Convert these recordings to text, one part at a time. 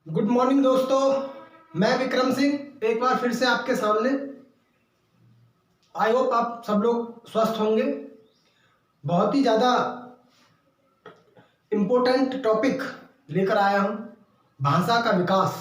Good morning दोस्तों, मैं विक्रम सिंह एक बार फिर से आपके सामने। आई होप आप सब लोग स्वस्थ होंगे। बहुत ही ज़्यादा इम्पोर्टेंट टॉपिक लेकर आया हूँ, भाषा का विकास।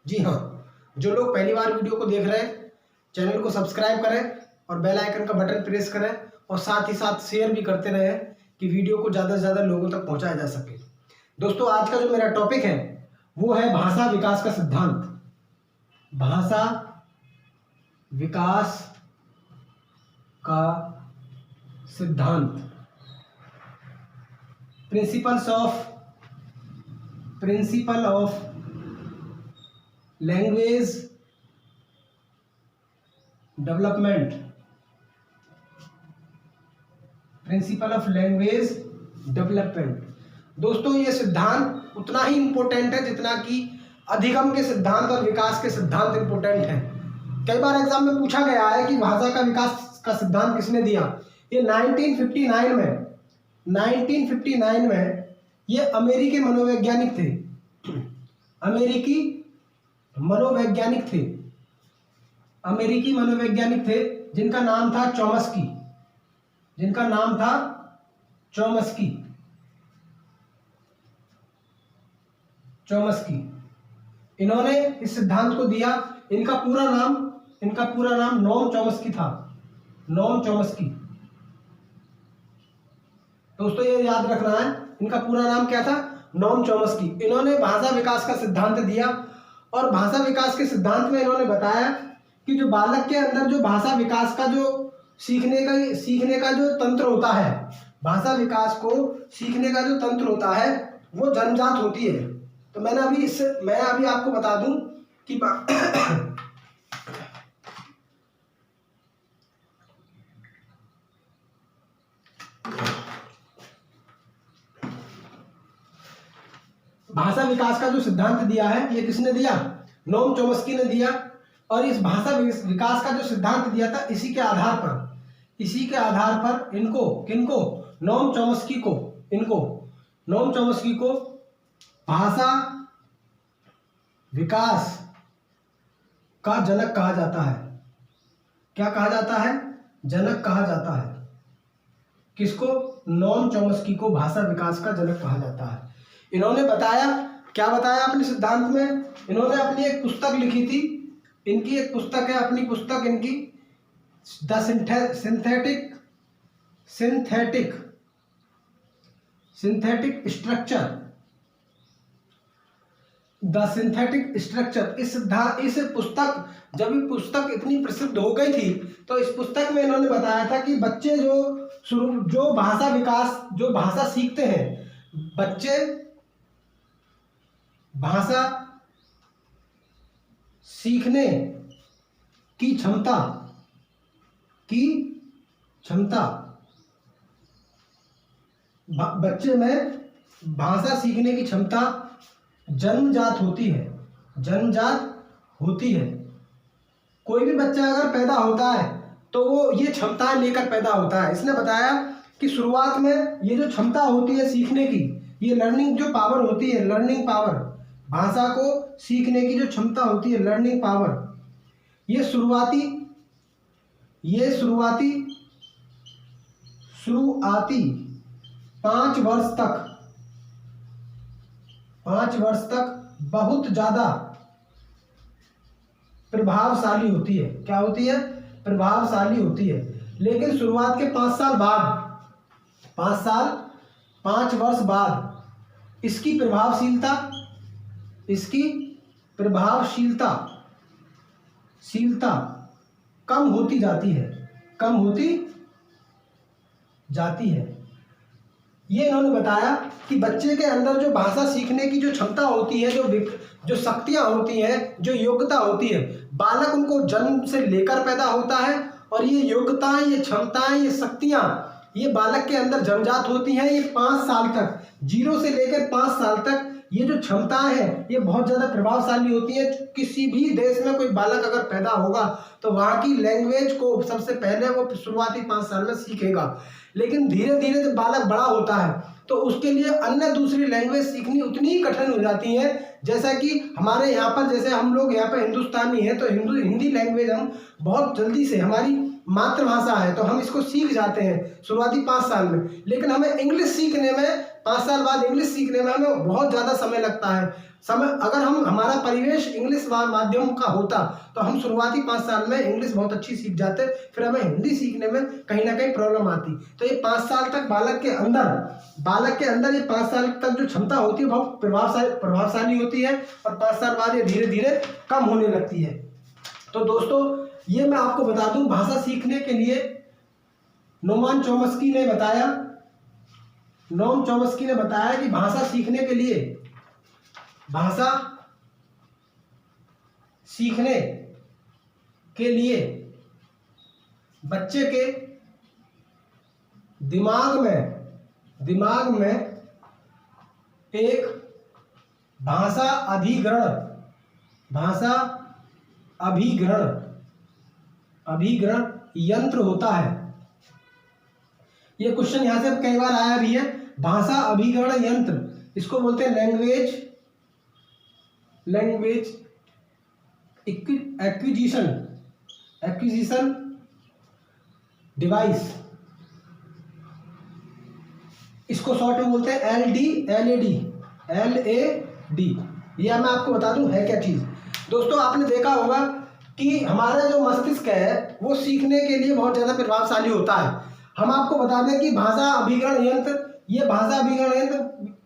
जी हाँ, जो लोग पहली बार वीडियो को देख रहे हैं चैनल को सब्सक्राइब करें और बेल आइकन का बटन प्रेस करें और साथ ही साथ शेयर भी करते रहें कि वीडियो को ज़्यादा से ज़्यादा लोगों तक पहुँचाया जा सके। दोस्तों, आज का जो मेरा टॉपिक है वो है भाषा विकास का सिद्धांत। भाषा विकास का सिद्धांत, principle of language development, principle of language development. दोस्तों, ये सिद्धांत उतना ही इम्पोर्टेंट है जितना कि अधिगम के सिद्धांत और विकास के सिद्धांत इम्पोर्टेंट हैं। कई बार एग्जाम में पूछा गया है कि भाषा का विकास का सिद्धांत किसने दिया। ये 1959 में ये अमेरिकी मनोवैज्ञानिक थे जिनका नाम था चॉम्स्की। इन्होंने इस सिद्धांत को दिया। इनका पूरा नाम नोम चॉम्स्की था। नोम चॉम्स्की, दोस्तों ये याद रखना है, इनका पूरा नाम क्या था? Noam Chomsky. इन्होंने भाषा विकास का सिद्धांत दिया और भाषा विकास के सिद्धांत में इन्होंने बताया कि जो बालक के अंदर जो भाषा विकास का जो सीखने का जो तंत्र होता है, भाषा विकास को सीखने का जो तंत्र होता है वो जन्मजात होती है। तो मैं अभी आपको बता दूं कि भाषा विकास का जो सिद्धांत दिया है ये किसने दिया? नोम चॉम्स्की ने दिया। और इस भाषा विकास का जो सिद्धांत दिया था इसी के आधार पर नोम चॉम्स्की को भाषा विकास का जनक कहा जाता है। क्या कहा जाता है? जनक कहा जाता है। किसको? नोम चॉम्स्की को भाषा विकास का जनक कहा जाता है। इन्होंने क्या बताया अपने सिद्धांत में? इन्होंने अपनी एक पुस्तक लिखी थी। इनकी एक पुस्तक है, अपनी पुस्तक इनकी द सिंथेटिक स्ट्रक्चर। इस पुस्तक, जब ये पुस्तक इतनी प्रसिद्ध हो गई थी तो इस पुस्तक में इन्होंने बताया था कि बच्चे जो भाषा सीखते हैं, बच्चे भाषा सीखने की क्षमता बच्चे में भाषा सीखने की क्षमता जन्मजात होती है। कोई भी बच्चा अगर पैदा होता है तो वो ये क्षमताएं लेकर पैदा होता है। इसने बताया कि शुरुआत में ये जो क्षमता होती है सीखने की, ये लर्निंग जो पावर होती है, लर्निंग पावर, भाषा को सीखने की जो क्षमता होती है, लर्निंग पावर, ये शुरुआती 5 वर्ष तक बहुत ज़्यादा प्रभावशाली होती है। क्या होती है? प्रभावशाली होती है। लेकिन शुरुआत के 5 वर्ष बाद इसकी प्रभावशीलता कम होती जाती है। ये इन्होंने बताया कि बच्चे के अंदर जो भाषा सीखने की जो क्षमता होती है, जो शक्तियाँ होती हैं, जो योग्यता होती है, बालक उनको जन्म से लेकर पैदा होता है और ये योग्यताएं, ये क्षमताएं, ये शक्तियाँ ये बालक के अंदर जन्मजात होती हैं। ये 5 साल तक, 0 से लेकर 5 साल तक ये जो क्षमताएं हैं ये बहुत ज़्यादा प्रभावशाली होती हैं। किसी भी देश में कोई बालक अगर पैदा होगा तो वहाँ की लैंग्वेज को सबसे पहले वो शुरुआती 5 साल में सीखेगा। लेकिन धीरे धीरे जब बालक बड़ा होता है तो उसके लिए अन्य दूसरी लैंग्वेज सीखनी उतनी ही कठिन हो जाती है। जैसा कि हमारे यहाँ पर, जैसे हम लोग यहाँ पर हिंदुस्तानी हैं, तो हिंदी लैंग्वेज हम बहुत जल्दी से, हमारी मातृभाषा है तो हम इसको सीख जाते हैं शुरुआती 5 साल में। लेकिन हमें इंग्लिश सीखने में, 5 साल बाद इंग्लिश सीखने में हमें बहुत ज़्यादा समय लगता है। अगर हमारा परिवेश इंग्लिश माध्यम का होता तो हम शुरुआती 5 साल में इंग्लिश बहुत अच्छी सीख जाते, फिर हमें हिंदी सीखने में कहीं ना कहीं प्रॉब्लम आती। तो ये 5 साल तक बालक के अंदर ये 5 साल तक जो क्षमता होती है बहुत प्रभावशाली होती है, और 5 साल बाद ये धीरे धीरे कम होने लगती है। तो दोस्तों, ये मैं आपको बता दूं, भाषा सीखने के लिए नोम चॉम्स्की ने बताया कि भाषा सीखने के लिए बच्चे के दिमाग में एक भाषा अभिग्रहण यंत्र होता है। ये क्वेश्चन यहां से कई बार आया भी है। भाषा अभिग्रहण यंत्र, इसको बोलते हैं लैंग्वेज एक्विजिशन डिवाइस, इसको शॉर्ट में बोलते हैं LAD। ये मैं आपको बता दूं है क्या चीज। दोस्तों, आपने देखा होगा कि हमारा जो मस्तिष्क है वो सीखने के लिए बहुत ज़्यादा प्रभावशाली होता है। हम आपको बता दें कि भाषा अभिग्रहण यंत्र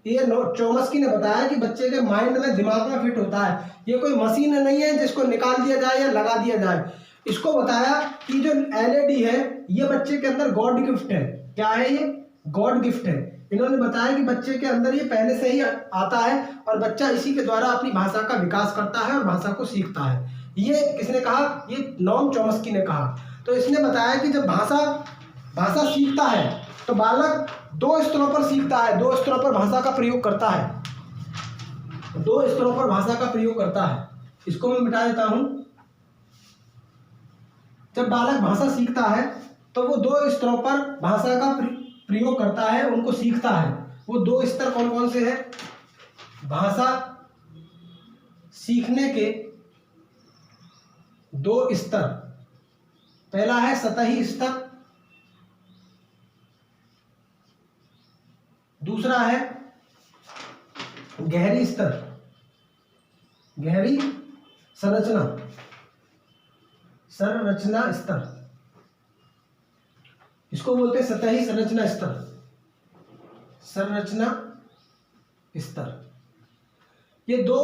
ये चॉम्स्की ने बताया कि बच्चे के माइंड में, दिमाग में फिट होता है। ये कोई मशीन नहीं है जिसको निकाल दिया जाए या लगा दिया जाए। इसको बताया कि जो LAD है ये बच्चे के अंदर गॉड गिफ्ट है। क्या है ये? गॉड गिफ्ट है। इन्होंने बताया कि बच्चे के अंदर ये पहले से ही आता है और बच्चा इसी के द्वारा अपनी भाषा का विकास करता है और भाषा को सीखता है। ये किसने कहा? ये नोम चॉम्स्की ने कहा। तो इसने बताया कि जब भाषा सीखता है तो बालक 2 स्तरों पर सीखता है, 2 स्तरों पर भाषा का प्रयोग करता है। इसको मैं मिटा देता हूं। जब बालक भाषा सीखता है तो वो 2 स्तरों पर भाषा का प्रयोग करता है, उनको सीखता है। वो 2 स्तर कौन कौन से हैं? भाषा सीखने के 2 स्तर। पहला है सतही स्तर, दूसरा है गहरी संरचना स्तर। इसको बोलते हैं सतही संरचना स्तर। ये 2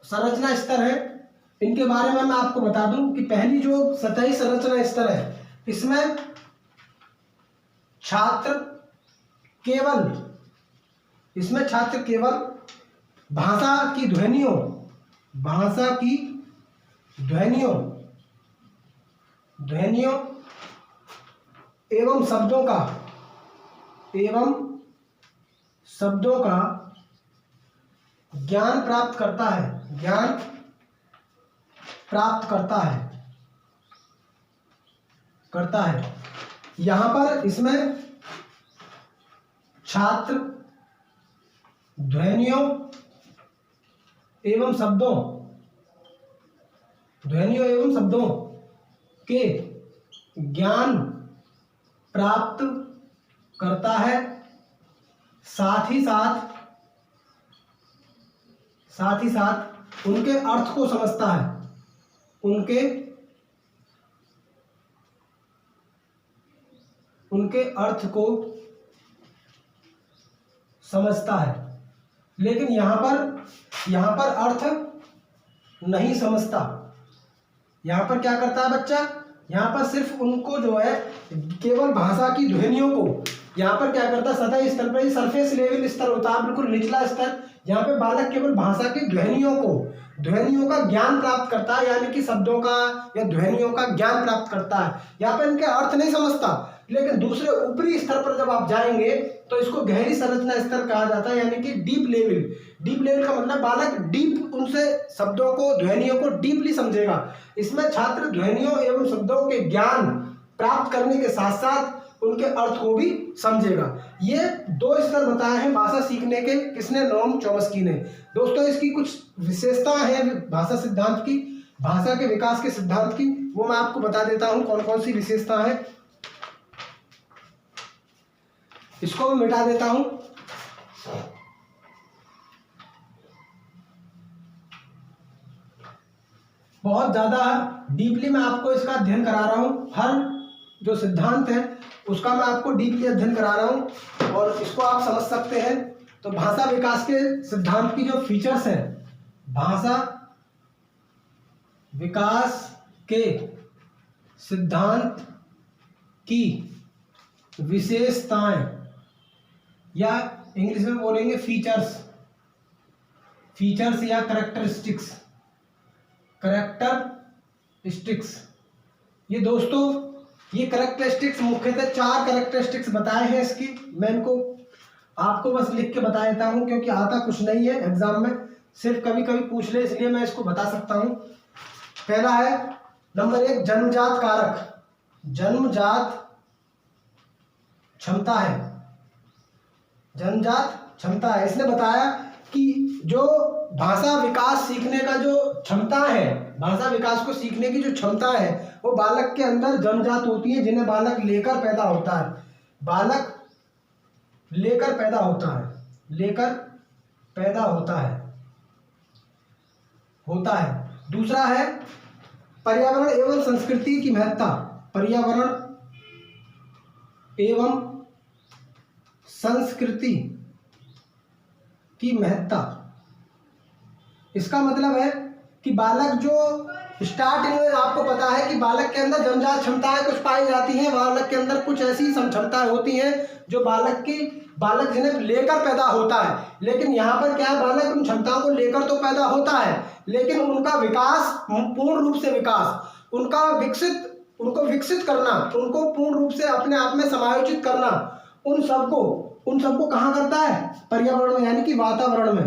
संरचना स्तर है। इनके बारे में मैं आपको बता दूं कि पहली जो सतही संरचना स्तर है, इसमें छात्र केवल भाषा की ध्वनियों एवं शब्दों का ज्ञान प्राप्त करता है। यहाँ पर इसमें छात्र ध्वनियों एवं शब्दों के ज्ञान प्राप्त करता है, साथ ही साथ उनके अर्थ को समझता है, उनके अर्थ को समझता है। लेकिन यहाँ पर अर्थ नहीं समझता। यहाँ पर क्या करता है बच्चा? यहाँ पर सिर्फ उनको जो है केवल भाषा की ध्वनियों को, यहाँ पर क्या करता है, सतही स्तर पर, सरफेस लेवल स्तर होता है, बिल्कुल निचला स्तर। यहाँ पे बालक केवल भाषा की ध्वनियों का ज्ञान प्राप्त करता है, यानी कि शब्दों का या ध्वनियों का ज्ञान प्राप्त करता है। यहाँ पर इनके अर्थ नहीं समझता। लेकिन दूसरे ऊपरी स्तर पर जब आप जाएंगे तो इसको गहरी संरचना स्तर कहा जाता है, यानी कि डीप लेवल का मतलब बालक डीप उनसे शब्दों को, ध्वनियों को डीपली समझेगा। इसमें छात्र ध्वनियों एवं शब्दों के ज्ञान प्राप्त करने के साथ साथ उनके अर्थ को भी समझेगा। ये 2 स्तर बताए हैं भाषा सीखने के, किसने? नोम चॉम्स्की ने। दोस्तों इसकी कुछ विशेषताएं हैं भाषा सिद्धांत की, भाषा के विकास के सिद्धांत की, वो मैं आपको बता देता हूं कौन कौन सी विशेषता है। इसको मैं मिटा देता हूं। बहुत ज़्यादा डीपली मैं आपको इसका अध्ययन करा रहा हूँ, हर जो सिद्धांत है उसका मैं आपको डीपली अध्ययन करा रहा हूँ और इसको आप समझ सकते हैं। तो भाषा विकास के सिद्धांत की जो फीचर्स हैं, भाषा विकास के सिद्धांत की विशेषताएं, या इंग्लिश में बोलेंगे फीचर्स, फीचर्स या करेक्टरिस्टिक्स, करेक्टरिस्टिक्स। ये दोस्तों ये करेक्टरिस्टिक्स मुख्यतः 4 करेक्टरिस्टिक्स बताए हैं इसकी। मैं इनको आपको बस लिख के बता देता हूं क्योंकि आता कुछ नहीं है एग्जाम में, सिर्फ कभी कभी पूछ ले इसलिए मैं इसको बता सकता हूं। पहला है नंबर 1 जन्मजात कारक, जन्मजात क्षमता है, जन्मजात क्षमता है। इसने बताया कि जो भाषा विकास सीखने का जो क्षमता है, भाषा विकास को सीखने की जो क्षमता है वो बालक के अंदर जन्मजात होती है, जिन्हें बालक लेकर पैदा होता है, बालक लेकर पैदा होता है, लेकर पैदा होता है। दूसरा है पर्यावरण एवं संस्कृति की महत्ता, पर्यावरण एवं संस्कृति की महत्ता। इसका मतलब है कि बालक जो स्टार्टिंग में, आपको पता है कि बालक के अंदर जन्मजात क्षमताएं कुछ पाई जाती हैं, बालक के अंदर कुछ ऐसी क्षमताएं होती हैं जो बालक जिन्हें लेकर पैदा होता है। लेकिन यहाँ पर क्या है, बालक उन क्षमताओं को लेकर तो पैदा होता है लेकिन उनका विकास, पूर्ण रूप से विकास, उनको विकसित करना, उनको पूर्ण रूप से अपने आप में समायोजित करना, उन सबको कहाँ करता है? पर्यावरण में, यानी कि वातावरण में।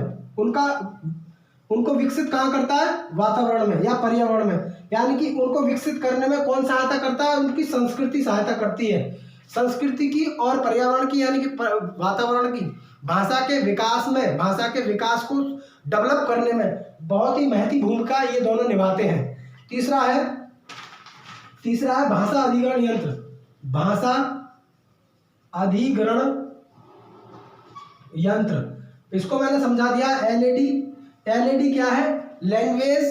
उनको विकसित कहाँ करता है? वातावरण में या पर्यावरण में। यानी कि उनको विकसित करने में कौन सहायता करता है? उनकी संस्कृति सहायता करती है। संस्कृति की और पर्यावरण की, यानी कि वातावरण की, भाषा के विकास में, भाषा के विकास को डेवलप करने में बहुत ही महत्वपूर्ण भूमिका ये दोनों निभाते हैं। तीसरा है भाषा अधिग्रहण यंत्र, भाषा अधिग्रहण यंत्र। इसको मैंने समझा दिया, एलएडी क्या है? Language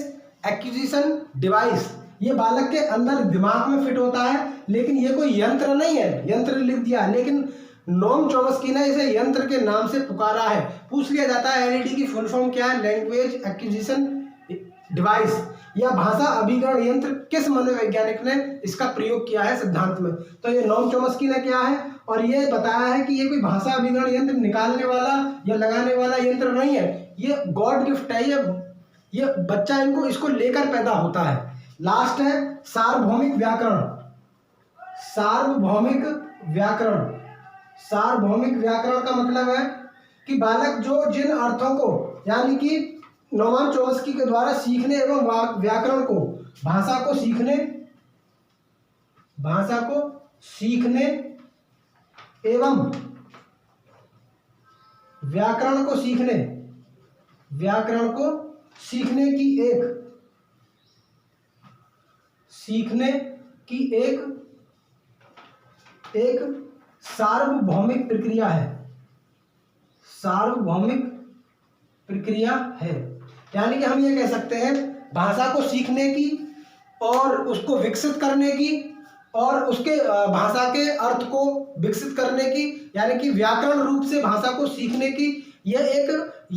acquisition device. ये बालक के अंदर दिमाग में फिट होता है, लेकिन ये कोई यंत्र नहीं है, यंत्र लिख दिया, लेकिन नोम चॉम्स्की ने इसे यंत्र के नाम से पुकारा है। पूछ लिया जाता है एलईडी की फुल फॉर्म क्या है? लैंग्वेज एक्विजिशन डिवाइस या भाषा अभिग्रहण यंत्र। किस मनोवैज्ञानिक ने इसका प्रयोग किया है सिद्धांत में? तो ये नोम चॉम्स्की ने किया है और ये बताया है कि ये कोई भाषा अभिग्रहण यंत्र निकालने वाला या लगाने वाला यंत्र नहीं है, ये गॉड गिफ्ट है। ये बच्चा इसको लेकर पैदा होता है। लास्ट है सार्वभौमिक व्याकरण, सार्वभौमिक व्याकरण का मतलब है कि बालक जो जिन अर्थों को, यानी कि नोम चॉम्स्की के द्वारा सीखने एवं व्याकरण को, भाषा को सीखने एवं व्याकरण को सीखने की एक सार्वभौमिक प्रक्रिया है। यानी कि हम ये कह सकते हैं भाषा को सीखने की और उसको विकसित करने की और उसके भाषा के अर्थ को विकसित करने की, यानी कि व्याकरण रूप से भाषा को सीखने की, ये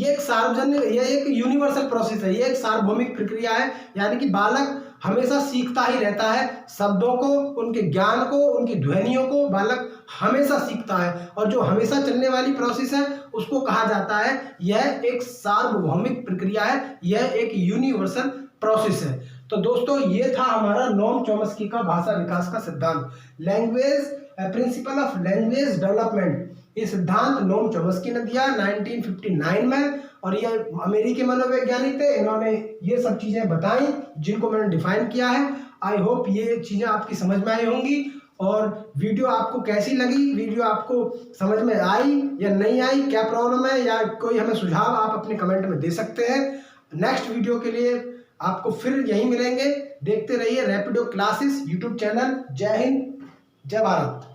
एक सार्वजनिक, ये एक यूनिवर्सल प्रोसेस है, ये एक सार्वभौमिक प्रक्रिया है। यानी कि बालक हमेशा सीखता ही रहता है, शब्दों को, उनके ज्ञान को, उनकी ध्वनियों को बालक हमेशा सीखता है और जो हमेशा चलने वाली प्रोसेस है उसको कहा जाता है यह एक सार्वभौमिक प्रक्रिया है, यह एक यूनिवर्सल प्रोसेस है। तो दोस्तों ये था हमारा नोम चॉम्स्की का भाषा विकास का सिद्धांत, language principle of language development. ये सिद्धांत नोम चॉम्स्की ने दिया 1959 में और ये अमेरिकी मनोवैज्ञानिक थे। इन्होंने ये सब चीज़ें बताई जिनको मैंने डिफाइन किया है। आई होप ये चीज़ें आपकी समझ में आई होंगी और वीडियो आपको कैसी लगी, वीडियो आपको समझ में आई या नहीं आई, क्या प्रॉब्लम है, या कोई हमें सुझाव आप अपने कमेंट में दे सकते हैं। नेक्स्ट वीडियो के लिए आपको फिर यहीं मिलेंगे। देखते रहिए रैपिडो क्लासेस यूट्यूब चैनल। जय हिंद, जय भारत।